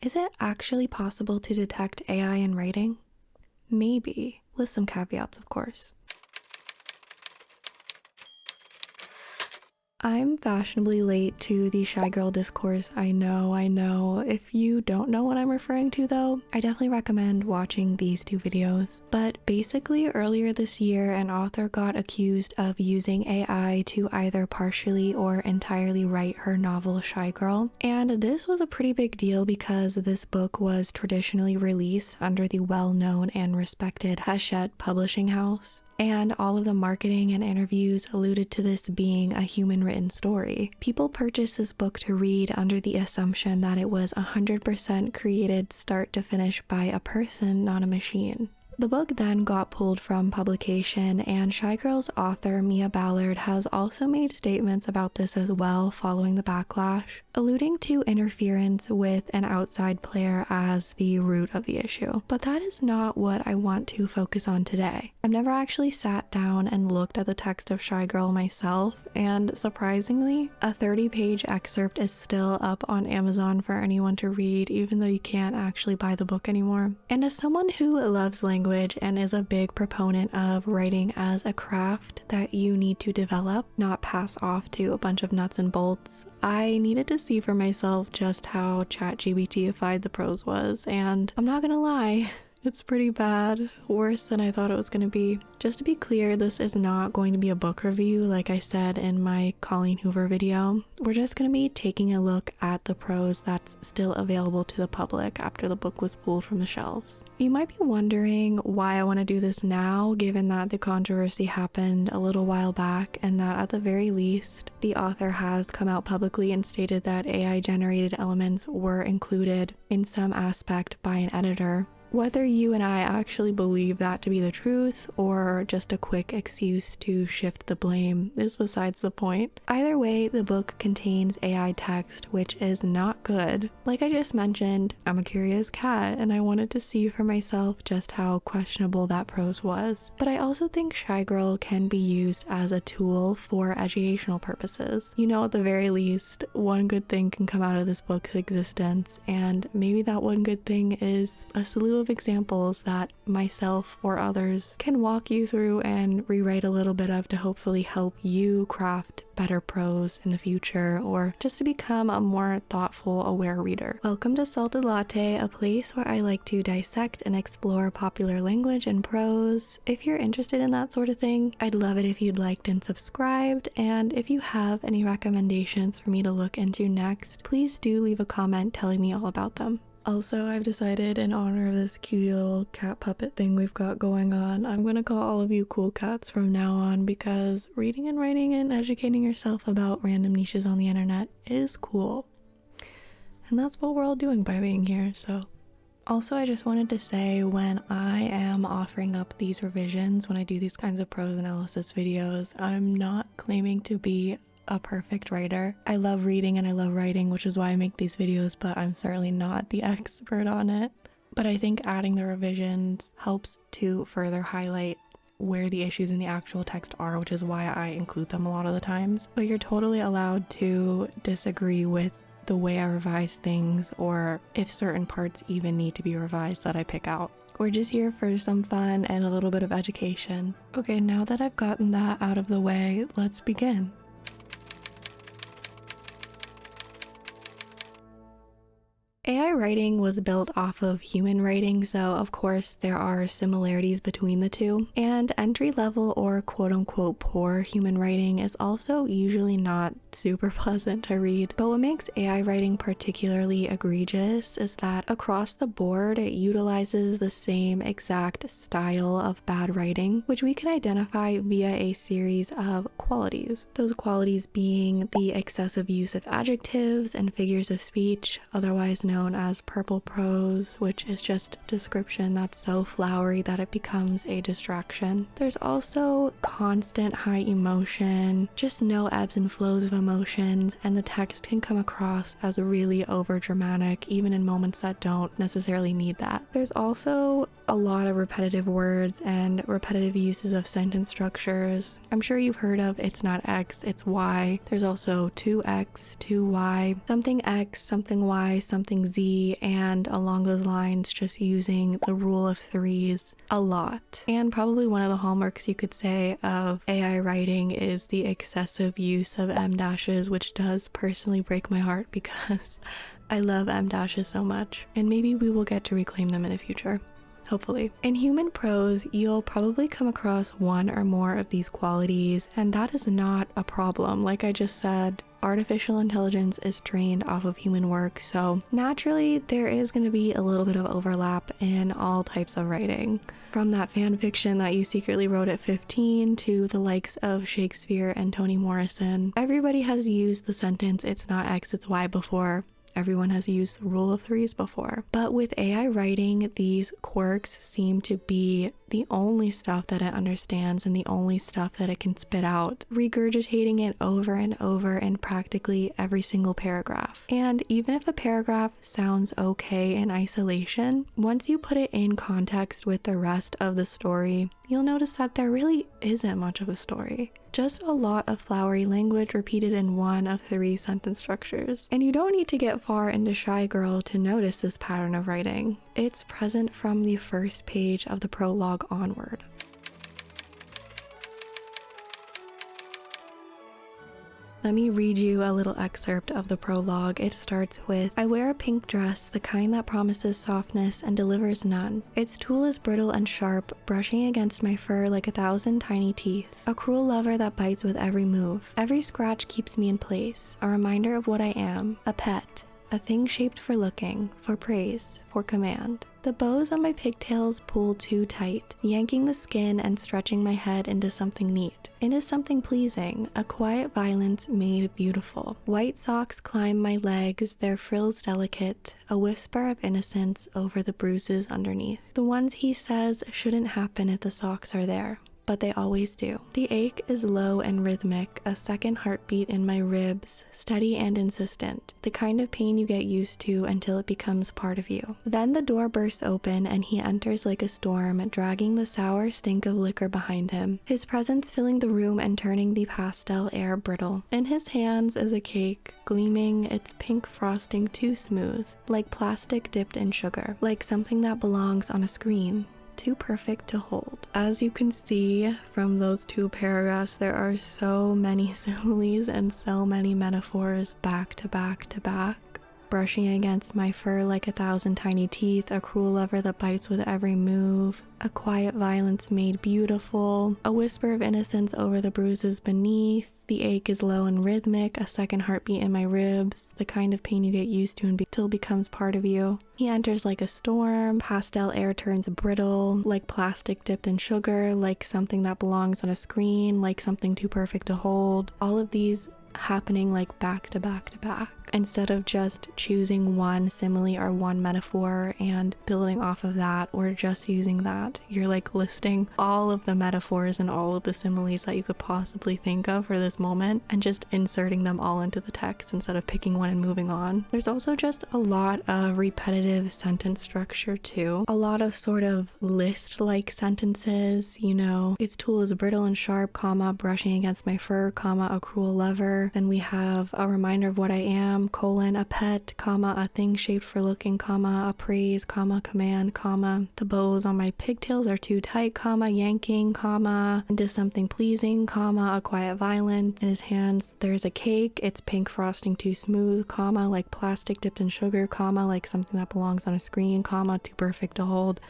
Is it actually possible to detect AI in writing? Maybe, with some caveats, of course. I'm fashionably late to the shy girl discourse, I know. If you don't know what I'm referring to though, I definitely recommend watching these two videos. But basically earlier this year, an author got accused of using AI to either partially or entirely write her novel Shy Girl. And this was a pretty big deal because this book was traditionally released under the well-known and respected Hachette publishing house. And all of the marketing and interviews alluded to this being a human-written story. People purchased this book to read under the assumption that it was 100% created start to finish by a person, not a machine. The book then got pulled from publication, and Shy Girl's author Mia Ballard has also made statements about this as well following the backlash, alluding to interference with an outside player as the root of the issue. But that is not what I want to focus on today. I've never actually sat down and looked at the text of Shy Girl myself, and surprisingly, a 30-page excerpt is still up on Amazon for anyone to read, even though you can't actually buy the book anymore. And as someone who loves language and is a big proponent of writing as a craft that you need to develop, not pass off to a bunch of nuts and bolts, I needed to see for myself just how ChatGPT-ified the prose was, and I'm not gonna lie, it's pretty bad, worse than I thought it was going to be. Just to be clear, this is not going to be a book review like I said in my Colleen Hoover video. We're just going to be taking a look at the prose that's still available to the public after the book was pulled from the shelves. You might be wondering why I want to do this now, given that the controversy happened a little while back and that at the very least, the author has come out publicly and stated that AI-generated elements were included in some aspect by an editor. Whether you and I actually believe that to be the truth or just a quick excuse to shift the blame is besides the point. Either way, the book contains AI text, which is not good. Like I just mentioned, I'm a curious cat and I wanted to see for myself just how questionable that prose was. But I also think Shy Girl can be used as a tool for educational purposes. You know, at the very least, one good thing can come out of this book's existence, and maybe that one good thing is a slew of examples that myself or others can walk you through and rewrite a little bit of to hopefully help you craft better prose in the future or just to become a more thoughtful, aware reader. Welcome to Salted Latte, a place where I like to dissect and explore popular language and prose. If you're interested in that sort of thing, I'd love it if you'd liked and subscribed, and if you have any recommendations for me to look into next, please do leave a comment telling me all about them. Also, I've decided in honor of this cutie little cat puppet thing we've got going on, I'm gonna call all of you cool cats from now on because reading and writing and educating yourself about random niches on the internet is cool. And that's what we're all doing by being here, so. Also, I just wanted to say when I am offering up these revisions, when I do these kinds of prose analysis videos, I'm not claiming to be a perfect writer. I love reading and I love writing, which is why I make these videos, but I'm certainly not the expert on it. But I think adding the revisions helps to further highlight where the issues in the actual text are, which is why I include them a lot of the times. But you're totally allowed to disagree with the way I revise things, or if certain parts even need to be revised that I pick out. We're just here for some fun and a little bit of education. Okay, now that I've gotten that out of the way, let's begin. AI writing was built off of human writing, so of course there are similarities between the two. And entry-level or quote-unquote poor human writing is also usually not super pleasant to read. But what makes AI writing particularly egregious is that across the board it utilizes the same exact style of bad writing, which we can identify via a series of qualities. Those qualities being the excessive use of adjectives and figures of speech, otherwise known as purple prose, which is just description that's so flowery that it becomes a distraction. There's also constant high emotion, just no ebbs and flows of emotions, and the text can come across as really over dramatic even in moments that don't necessarily need that. There's also a lot of repetitive words and repetitive uses of sentence structures. I'm sure you've heard of it's not X, it's Y. There's also 2X, 2Y, something X, something Y, something Z, and along those lines, just using the rule of threes a lot. And probably one of the hallmarks you could say of AI writing is the excessive use of em dashes, which does personally break my heart because I love em dashes so much, and maybe we will get to reclaim them in the future. Hopefully. In human prose, you'll probably come across one or more of these qualities, and that is not a problem. Like I just said, artificial intelligence is trained off of human work, so naturally there is going to be a little bit of overlap in all types of writing. From that fan fiction that you secretly wrote at 15 to the likes of Shakespeare and Toni Morrison, everybody has used the sentence "it's not X, it's Y" before. Everyone has used the rule of threes before. But with AI writing, these quirks seem to be the only stuff that it understands and the only stuff that it can spit out, regurgitating it over and over in practically every single paragraph. And even if a paragraph sounds okay in isolation, once you put it in context with the rest of the story, you'll notice that there really isn't much of a story. Just a lot of flowery language repeated in one of 3 sentence structures. And you don't need to get far into Shy Girl to notice this pattern of writing. It's present from the first page of the prologue onward. Let me read you a little excerpt of the prologue. It starts with, "I wear a pink dress, the kind that promises softness and delivers none. Its tool is brittle and sharp, brushing against my fur like 1,000 tiny teeth. A cruel lever that bites with every move. Every scratch keeps me in place, a reminder of what I am, a pet. A thing shaped for looking, for praise, for command. The bows on my pigtails pull too tight, yanking the skin and stretching my head into something neat, into something pleasing, a quiet violence made beautiful. White socks climb my legs, their frills delicate, a whisper of innocence over the bruises underneath. The ones he says shouldn't happen if the socks are there. But they always do. The ache is low and rhythmic, a second heartbeat in my ribs, steady and insistent, the kind of pain you get used to until it becomes part of you. Then the door bursts open and he enters like a storm, dragging the sour stink of liquor behind him, his presence filling the room and turning the pastel air brittle. In his hands is a cake, gleaming, its pink frosting too smooth, like plastic dipped in sugar, like something that belongs on a screen. Too perfect to hold." As you can see from those 2 paragraphs, there are so many similes and so many metaphors back to back to back. Brushing against my fur like 1,000 tiny teeth, a cruel lever that bites with every move, a quiet violence made beautiful, a whisper of innocence over the bruises beneath, the ache is low and rhythmic, a second heartbeat in my ribs, the kind of pain you get used to until it becomes part of you. He enters like a storm, pastel air turns brittle, like plastic dipped in sugar, like something that belongs on a screen, like something too perfect to hold. All of these happening like back to back to back, instead of just choosing one simile or one metaphor and building off of that, or just using that. You're like listing all of the metaphors and all of the similes that you could possibly think of for this moment and just inserting them all into the text instead of picking one and moving on. There's also just a lot of repetitive sentence structure too. A lot of sort of list-like sentences, you know, its tool is brittle and sharp, comma, brushing against my fur, comma, a cruel lever. Then we have a reminder of what I am, colon, a pet, comma, a thing shaped for looking, comma, a praise, comma, command, comma. The bows on my pigtails are too tight, comma, yanking, comma, into something pleasing, comma, a quiet violence. In his hands, there's a cake, its pink frosting too smooth, comma, like plastic dipped in sugar, comma, like something that belongs on a screen, comma, too perfect to hold.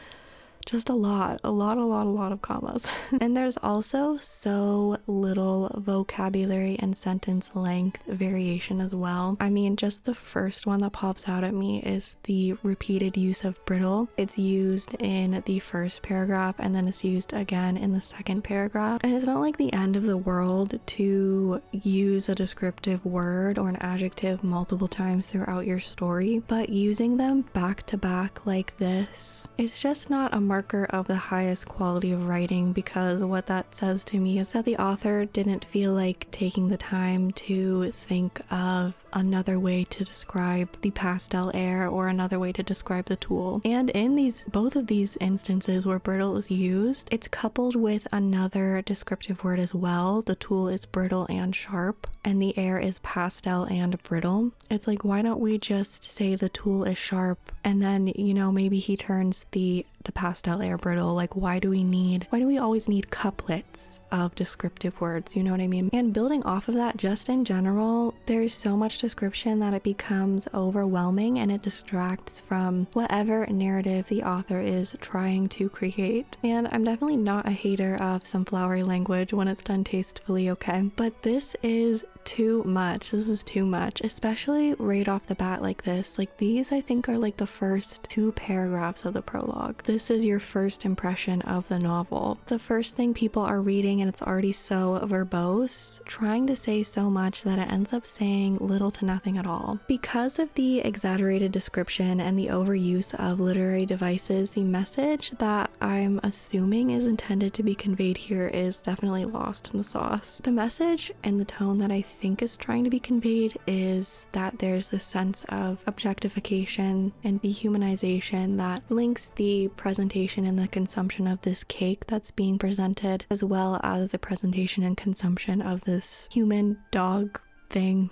Just a lot of commas. And there's also so little vocabulary and sentence length variation as well. I mean, just the first one that pops out at me is the repeated use of brittle. It's used in the first paragraph and then it's used again in the second paragraph. And it's not like the end of the world to use a descriptive word or an adjective multiple times throughout your story, but using them back to back like this, it's just not a marker of the highest quality of writing, because what that says to me is that the author didn't feel like taking the time to think of another way to describe the pastel air or another way to describe the tool. And in both of these instances where brittle is used, it's coupled with another descriptive word as well. The tool is brittle and sharp, and the air is pastel and brittle. It's like, why don't we just say the tool is sharp and then, you know, maybe he turns the pastel air brittle? Like, why do we always need couplets of descriptive words? You know what I mean? And building off of that, just in general, there's so much description that it becomes overwhelming and it distracts from whatever narrative the author is trying to create. And I'm definitely not a hater of some flowery language when it's done tastefully, okay? But this is too much. This is too much, especially right off the bat like this. Like, these I think are like the first 2 paragraphs of the prologue. This is your first impression of the novel. The first thing people are reading, and it's already so verbose, trying to say so much that it ends up saying little to nothing at all. Because of the exaggerated description and the overuse of literary devices, the message that I'm assuming is intended to be conveyed here is definitely lost in the sauce. The message and the tone that I think is trying to be conveyed is that there's this sense of objectification and dehumanization that links the presentation and the consumption of this cake that's being presented, as well as the presentation and consumption of this human dog thing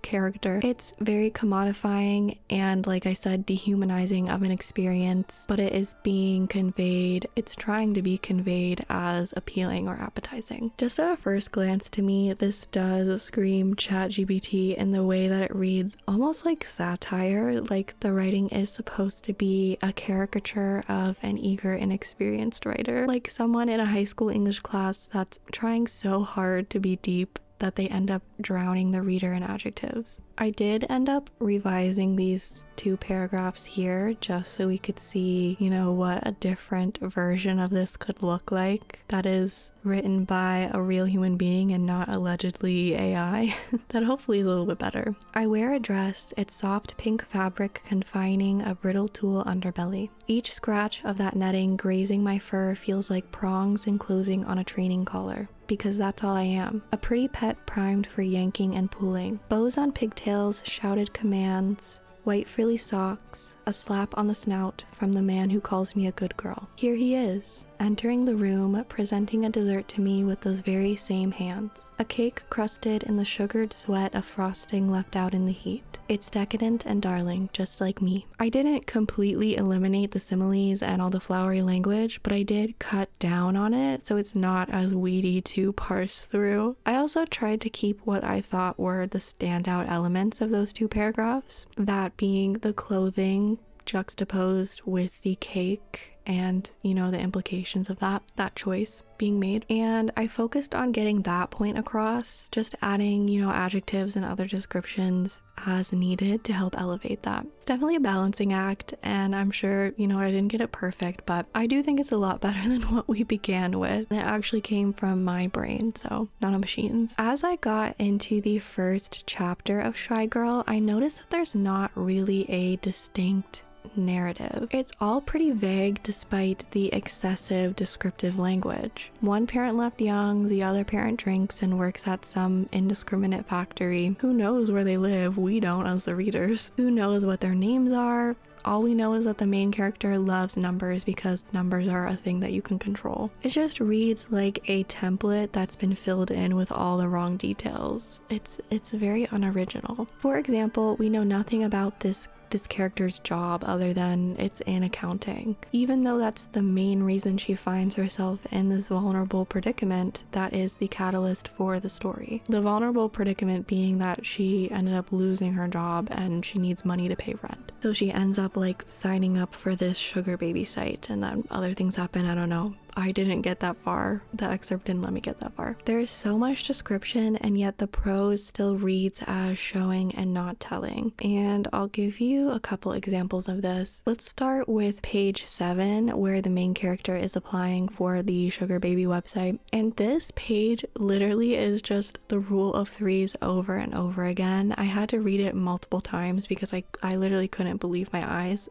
character. It's very commodifying and, like I said, dehumanizing of an experience, but it is being conveyed, it's trying to be conveyed as appealing or appetizing. Just at a first glance, to me, this does scream ChatGPT in the way that it reads almost like satire, like the writing is supposed to be a caricature of an eager, inexperienced writer, like someone in a high school English class that's trying so hard to be deep that they end up drowning the reader in adjectives. I did end up revising these 2 paragraphs here just so we could see, you know, what a different version of this could look like that is written by a real human being and not allegedly AI. That hopefully is a little bit better. I wear a dress, its soft pink fabric confining a brittle tulle underbelly. Each scratch of that netting grazing my fur feels like prongs enclosing on a training collar, because that's all I am. A pretty pet primed for yanking and pulling. Bows on pigtails, shouted commands, white frilly socks, a slap on the snout from the man who calls me a good girl. Here he is, entering the room, presenting a dessert to me with those very same hands. A cake crusted in the sugared sweat of frosting left out in the heat. It's decadent and darling, just like me. I didn't completely eliminate the similes and all the flowery language, but I did cut down on it so it's not as weedy to parse through. I also tried to keep what I thought were the standout elements of those 2 paragraphs, that being the clothing juxtaposed with the cake and, you know, the implications of that choice being made. And I focused on getting that point across, just adding, you know, adjectives and other descriptions as needed to help elevate that. It's definitely a balancing act, and I'm sure, you know, I didn't get it perfect, but I do think it's a lot better than what we began with. It actually came from my brain, so not a machine's. As I got into the first chapter of Shy Girl, I noticed that there's not really a distinct narrative. It's all pretty vague despite the excessive descriptive language. One parent left young, the other parent drinks and works at some indiscriminate factory. Who knows where they live? We don't as the readers. Who knows what their names are? All we know is that the main character loves numbers because numbers are a thing that you can control. It just reads like a template that's been filled in with all the wrong details. It's very unoriginal. For example, we know nothing about this character's job other than it's in accounting. Even though that's the main reason she finds herself in this vulnerable predicament, that is the catalyst for the story. The vulnerable predicament being that she ended up losing her job and she needs money to pay rent. So she ends up like signing up for this sugar baby site, and then other things happen. I don't know. I didn't get that far. The excerpt didn't let me get that far. There's so much description, and yet the prose still reads as showing and not telling. And I'll give you a couple examples of this. Let's start with page 7, where the main character is applying for the Sugar Baby website. And this page literally is just the rule of threes over and over again. I had to read it multiple times because I literally couldn't believe my eyes.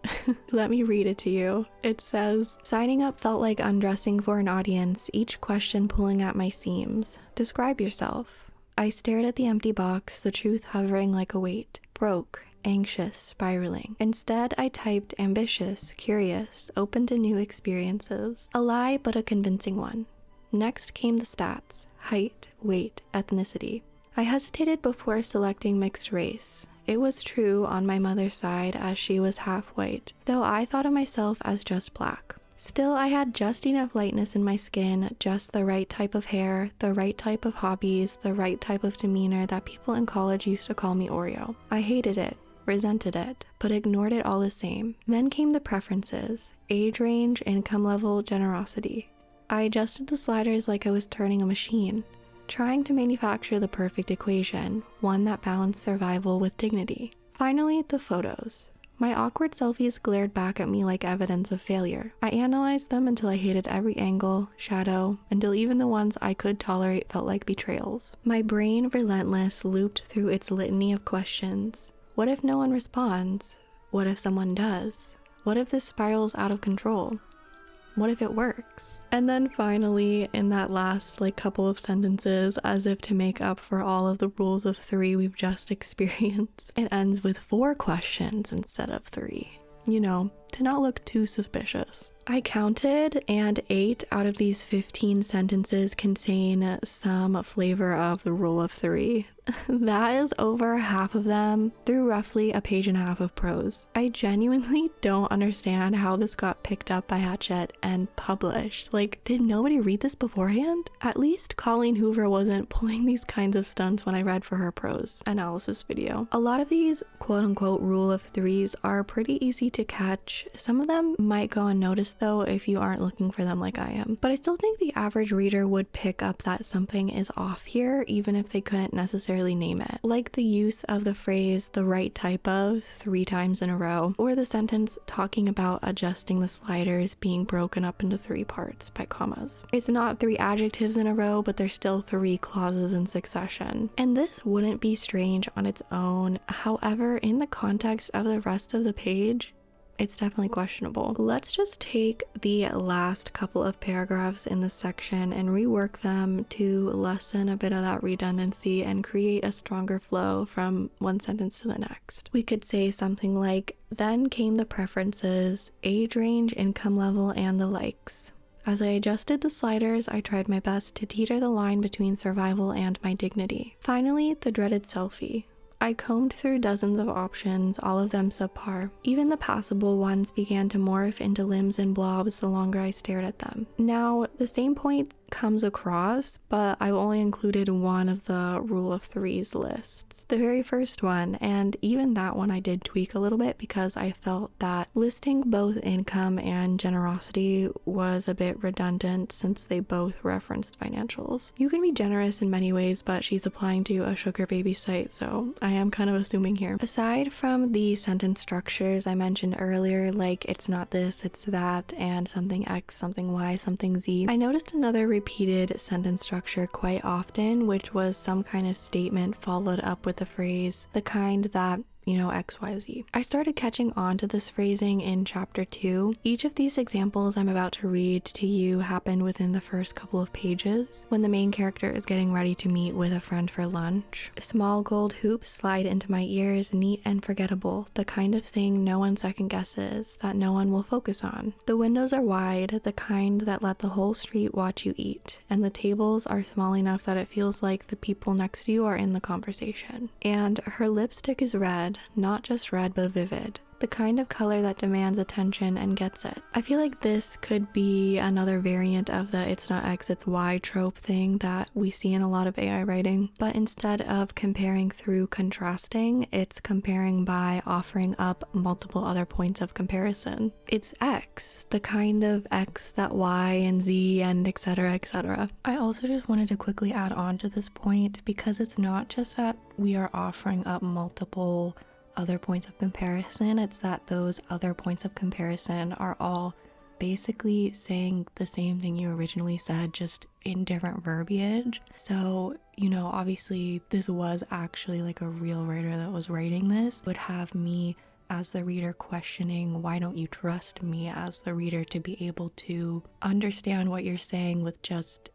Let me read it to you. It says, signing up felt like undressing for an audience, each question pulling at my seams. Describe yourself. I stared at the empty box, the truth hovering like a weight. Broke, anxious, spiraling. Instead, I typed ambitious, curious, open to new experiences. A lie, but a convincing one. Next came the stats: height, weight, ethnicity. I hesitated before selecting mixed race. It was true on my mother's side, as she was half white, though I thought of myself as just black. Still, I had just enough lightness in my skin, just the right type of hair, the right type of hobbies, the right type of demeanor that people in college used to call me Oreo. I hated it, resented it, but ignored it all the same. Then came the preferences: age range, income level, generosity. I adjusted the sliders like I was turning a machine, trying to manufacture the perfect equation, one that balanced survival with dignity. Finally, the photos. My awkward selfies glared back at me like evidence of failure. I analyzed them until I hated every angle, shadow, until even the ones I could tolerate felt like betrayals. My brain, relentless, looped through its litany of questions. What if no one responds? What if someone does? What if this spirals out of control? What if it works? And then finally, in that last couple of sentences, as if to make up for all of the rules of three we've just experienced, it ends with 4 questions instead of 3. You know, to not look too suspicious. I counted, and 8 out of these 15 sentences contain some flavor of the rule of 3. That is over half of them through roughly a page and a half of prose. I genuinely don't understand how this got picked up by Hachette and published. Did nobody read this beforehand? At least Colleen Hoover wasn't pulling these kinds of stunts when I read for her prose analysis video. A lot of these quote-unquote rule of threes are pretty easy to catch. Some of them might go unnoticed though if you aren't looking for them like I am. But I still think the average reader would pick up that something is off here even if they couldn't necessarily name it. Like the use of the phrase "the right type of" 3 times in a row, or the sentence talking about adjusting the sliders being broken up into 3 parts by commas. It's not 3 adjectives in a row, but there's still 3 clauses in succession. And this wouldn't be strange on its own. However, in the context of the rest of the page, it's definitely questionable. Let's just take the last couple of paragraphs in this section and rework them to lessen a bit of that redundancy and create a stronger flow from one sentence to the next. We could say something like, then came the preferences, age range, income level, and the likes. As I adjusted the sliders, I tried my best to teeter the line between survival and my dignity. Finally, the dreaded selfie. I combed through dozens of options, all of them subpar. Even the passable ones began to morph into limbs and blobs the longer I stared at them. Now, the same point comes across, but I've only included one of the rule of threes lists. The very first one, and even that one I did tweak a little bit because I felt that listing both income and generosity was a bit redundant since they both referenced financials. You can be generous in many ways, but she's applying to a Sugar Baby site, so I am kind of assuming here. Aside from the sentence structures I mentioned earlier, like it's not this, it's that, and something X, something Y, something Z, I noticed another repeated sentence structure quite often, which was some kind of statement followed up with the phrase, the kind that, XYZ. I started catching on to this phrasing in chapter 2. Each of these examples I'm about to read to you happened within the first couple of pages, when the main character is getting ready to meet with a friend for lunch. Small gold hoops slide into my ears, neat and forgettable, the kind of thing no one second guesses, that no one will focus on. The windows are wide, the kind that let the whole street watch you eat, and the tables are small enough that it feels like the people next to you are in the conversation. And her lipstick is red, not just red but vivid. the kind of color that demands attention and gets it. I feel like this could be another variant of the it's not X, it's Y trope thing that we see in a lot of AI writing, but instead of comparing through contrasting, it's comparing by offering up multiple other points of comparison. It's X, the kind of X that Y and Z and etc, etc. I also just wanted to quickly add on to this point because it's not just that we are offering up multiple other points of comparison, it's that those other points of comparison are all basically saying the same thing you originally said, just in different verbiage. So, you know, obviously this was actually like a real writer that was writing this, would have me as the reader questioning, why don't you trust me as the reader to be able to understand what you're saying with just,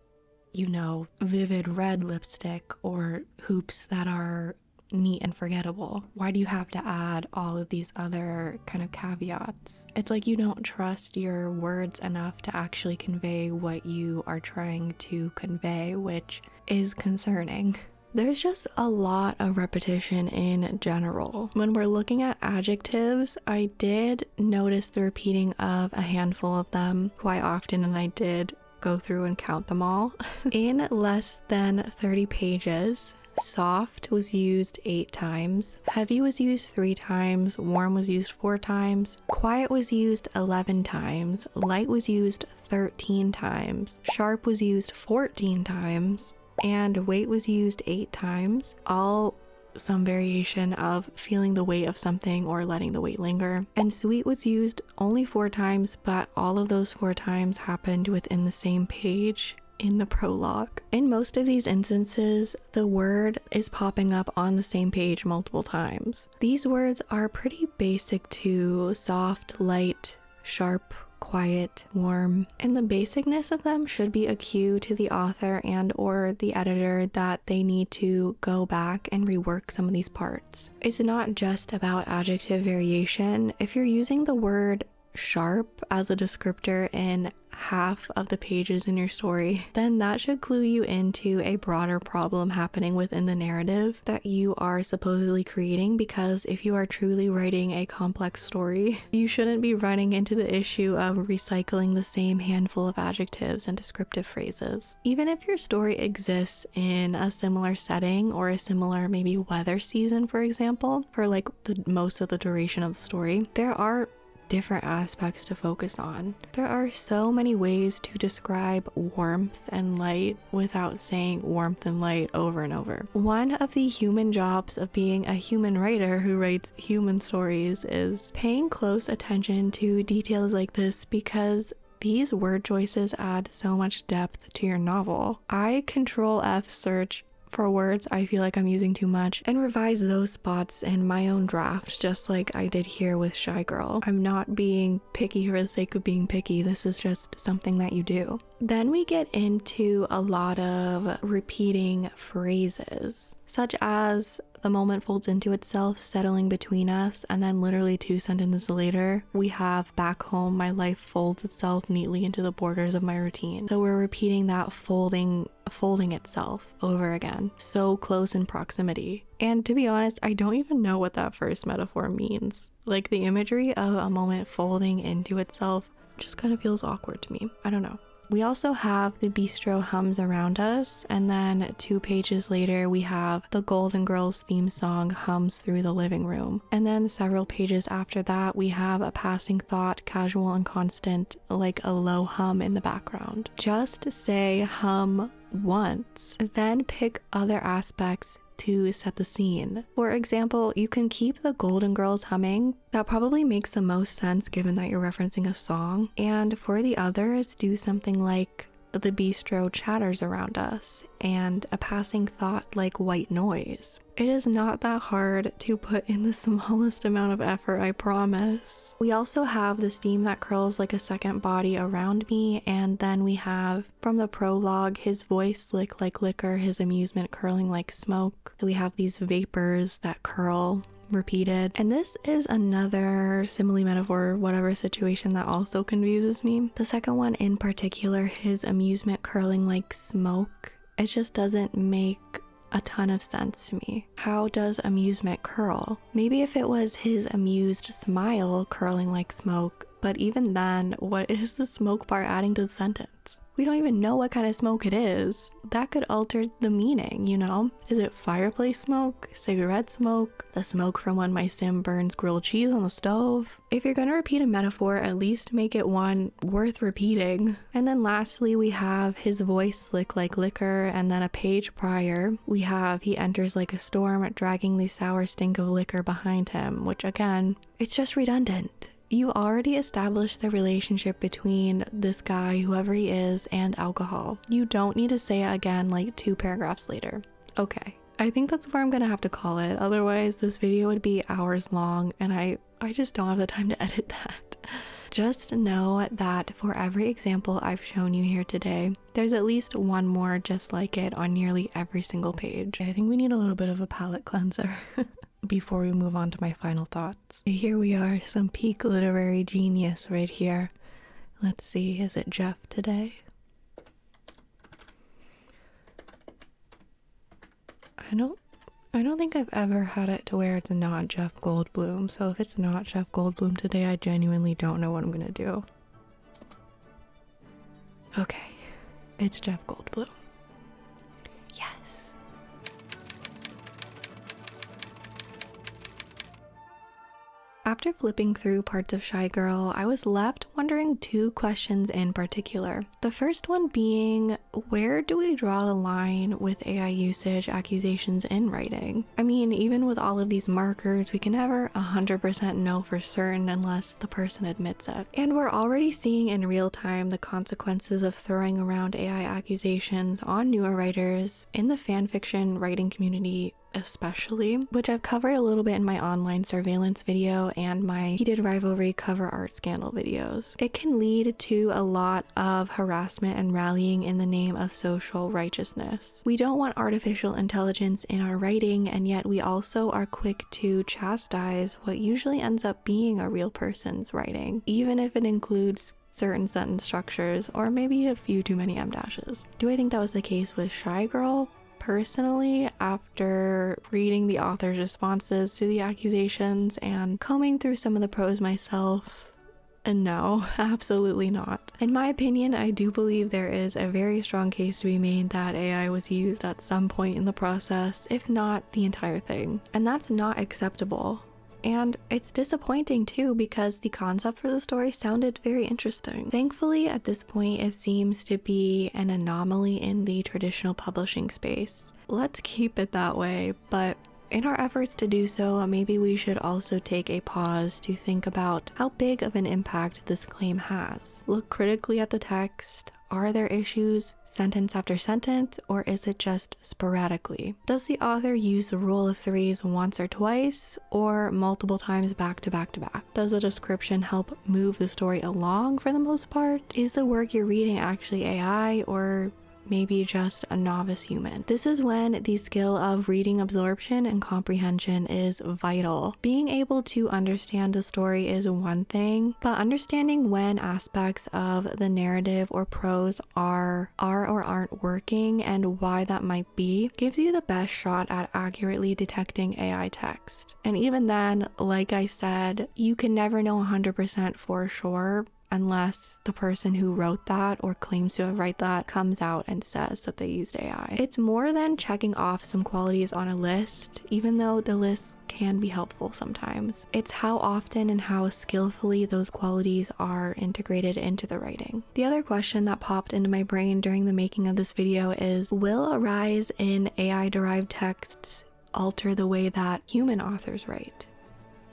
you know, vivid red lipstick or hoops that are neat and forgettable? Why do you have to add all of these other kind of caveats? It's like you don't trust your words enough to actually convey what you are trying to convey, which is concerning. There's just a lot of repetition in general. When we're looking at adjectives, I did notice the repeating of a handful of them quite often, and I did go through and count them all. In less than 30 pages, soft was used 8 times, heavy was used 3 times, warm was used 4 times, quiet was used 11 times, light was used 13 times, sharp was used 14 times, and weight was used 8 times, all some variation of feeling the weight of something or letting the weight linger. And sweet was used only 4 times, but all of those 4 times happened within the same page in the prologue. In most of these instances, the word is popping up on the same page multiple times. These words are pretty basic to soft, light, sharp, quiet, warm, and the basicness of them should be a cue to the author and or the editor that they need to go back and rework some of these parts. It's not just about adjective variation. If you're using the word sharp as a descriptor in half of the pages in your story, then that should clue you into a broader problem happening within the narrative that you are supposedly creating, because if you are truly writing a complex story, you shouldn't be running into the issue of recycling the same handful of adjectives and descriptive phrases. Even if your story exists in a similar setting or a similar maybe weather season, for example, for like the most of the duration of the story, there are different aspects to focus on. There are so many ways to describe warmth and light without saying warmth and light over and over. One of the human jobs of being a human writer who writes human stories is paying close attention to details like this, because these word choices add so much depth to your novel. I Control F search for words I feel like I'm using too much and revise those spots in my own draft, just like I did here with Shy Girl. I'm not being picky for the sake of being picky. This is just something that you do. Then we get into a lot of repeating phrases, such as the moment folds into itself, settling between us, and then literally 2 sentences later, we have back home, my life folds itself neatly into the borders of my routine. So we're repeating that folding itself over again, so close in proximity. And to be honest, I don't even know what that first metaphor means. Like, the imagery of a moment folding into itself just kind of feels awkward to me. I don't know. We also have the bistro hums around us, and then 2 pages later we have the Golden Girls theme song hums through the living room. And then several pages after that we have a passing thought, casual and constant, like a low hum in the background. Just say hum once, then pick other aspects to set the scene. For example, you can keep the Golden Girls humming. That probably makes the most sense given that you're referencing a song. And for the others, do something like the bistro chatters around us and a passing thought like white noise. It is not that hard to put in the smallest amount of effort, I promise. We also have the steam that curls like a second body around me, and then we have from the prologue his voice slick like liquor, his amusement curling like smoke. So we have these vapors that curl repeated. And this is another simile, metaphor, whatever situation that also confuses me. The second one in particular, his amusement curling like smoke, it just doesn't make a ton of sense to me. How does amusement curl? Maybe if it was his amused smile curling like smoke, but even then, what is the smoke part adding to the sentence? We don't even know what kind of smoke it is. That could alter the meaning, you know? Is it fireplace smoke? Cigarette smoke? The smoke from when my sim burns grilled cheese on the stove? If you're gonna repeat a metaphor, at least make it one worth repeating. And then lastly, we have his voice slick like liquor, and then a page prior, we have he enters like a storm, dragging the sour stink of liquor behind him, which again, it's just redundant. You already established the relationship between this guy, whoever he is, and alcohol. You don't need to say it again like 2 paragraphs later. Okay, I think that's where I'm gonna have to call it. Otherwise, this video would be hours long, and I just don't have the time to edit that. Just know that for every example I've shown you here today, there's at least one more just like it on nearly every single page. I think we need a little bit of a palate cleanser. Before we move on to my final thoughts. Here we are, some peak literary genius right here. Let's see, is it Jeff today? I don't think I've ever had it to where it's not Jeff Goldblum, so if it's not Jeff Goldblum today, I genuinely don't know what I'm gonna do. Okay, it's Jeff Goldblum. Yes. After flipping through parts of Shy Girl, I was left wondering 2 questions in particular. The first one being, where do we draw the line with AI usage accusations in writing? I mean, even with all of these markers, we can never 100% know for certain unless the person admits it. And we're already seeing in real time the consequences of throwing around AI accusations on newer writers in the fanfiction writing community especially, which I've covered a little bit in my online surveillance video and my heated rivalry cover art scandal videos. It can lead to a lot of harassment and rallying in the name of social righteousness. We don't want artificial intelligence in our writing, and yet we also are quick to chastise what usually ends up being a real person's writing, even if it includes certain sentence structures or maybe a few too many em-dashes. Do I think that was the case with Shy Girl? Personally, after reading the author's responses to the accusations and combing through some of the prose myself, no, absolutely not. In my opinion, I do believe there is a very strong case to be made that AI was used at some point in the process, if not the entire thing. And that's not acceptable. And it's disappointing too, because the concept for the story sounded very interesting. Thankfully, at this point, it seems to be an anomaly in the traditional publishing space. Let's keep it that way, but in our efforts to do so, maybe we should also take a pause to think about how big of an impact this claim has. Look critically at the text. Are there issues sentence after sentence, or is it just sporadically? Does the author use the rule of 3s once or twice, or multiple times back to back to back? Does the description help move the story along for the most part? Is the work you're reading actually AI, or maybe just a novice human? This is when the skill of reading absorption and comprehension is vital. Being able to understand the story is one thing, but understanding when aspects of the narrative or prose are or aren't working and why that might be gives you the best shot at accurately detecting AI text. And even then, like I said, you can never know 100% for sure unless the person who wrote that or claims to have written that comes out and says that they used AI. It's more than checking off some qualities on a list, even though the list can be helpful sometimes. It's how often and how skillfully those qualities are integrated into the writing. The other question that popped into my brain during the making of this video is, will a rise in AI-derived texts alter the way that human authors write?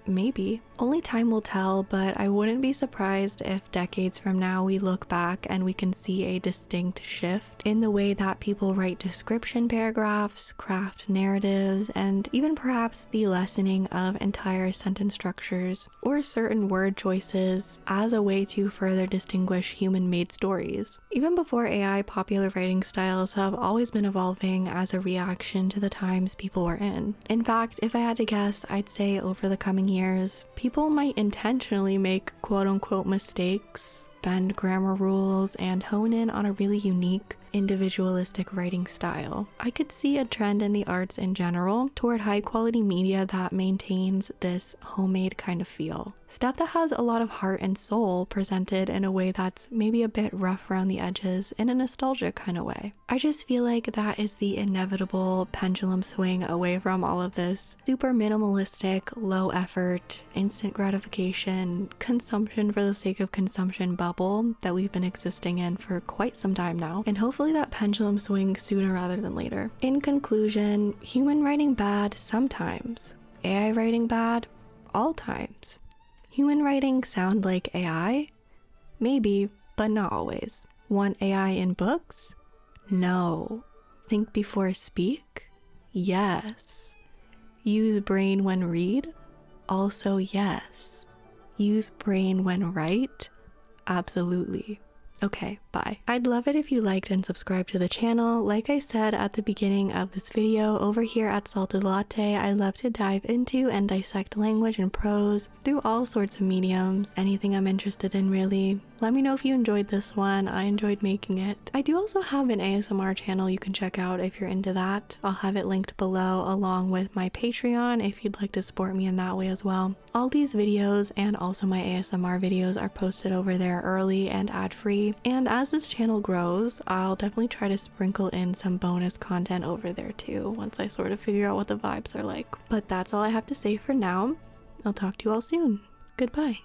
Maybe. Only time will tell, but I wouldn't be surprised if decades from now we look back and we can see a distinct shift in the way that people write description paragraphs, craft narratives, and even perhaps the lessening of entire sentence structures or certain word choices as a way to further distinguish human-made stories. Even before AI, popular writing styles have always been evolving as a reaction to the times people were in. In fact, if I had to guess, I'd say over the coming years, people might intentionally make quote-unquote mistakes, bend grammar rules, and hone in on a really unique, individualistic writing style. I could see a trend in the arts in general toward high quality media that maintains this homemade kind of feel. Stuff that has a lot of heart and soul presented in a way that's maybe a bit rough around the edges in a nostalgic kind of way. I just feel like that is the inevitable pendulum swing away from all of this super minimalistic, low effort, instant gratification, consumption for the sake of consumption bubble that we've been existing in for quite some time now, and hopefully that pendulum swings sooner rather than later. In conclusion, human writing bad sometimes, AI writing bad all times. Human writing sound like AI? Maybe, but not always. Want AI in books? No. Think before speak? Yes. Use brain when read? Also yes. Use brain when write? Absolutely. Okay, bye. I'd love it if you liked and subscribed to the channel. Like I said at the beginning of this video, over here at Salted Latte, I love to dive into and dissect language and prose through all sorts of mediums, anything I'm interested in really. Let me know if you enjoyed this one. I enjoyed making it. I do also have an ASMR channel you can check out if you're into that. I'll have it linked below along with my Patreon if you'd like to support me in that way as well. All these videos and also my ASMR videos are posted over there early and ad-free. And as this channel grows, I'll definitely try to sprinkle in some bonus content over there too once I sort of figure out what the vibes are like. But that's all I have to say for now. I'll talk to you all soon. Goodbye.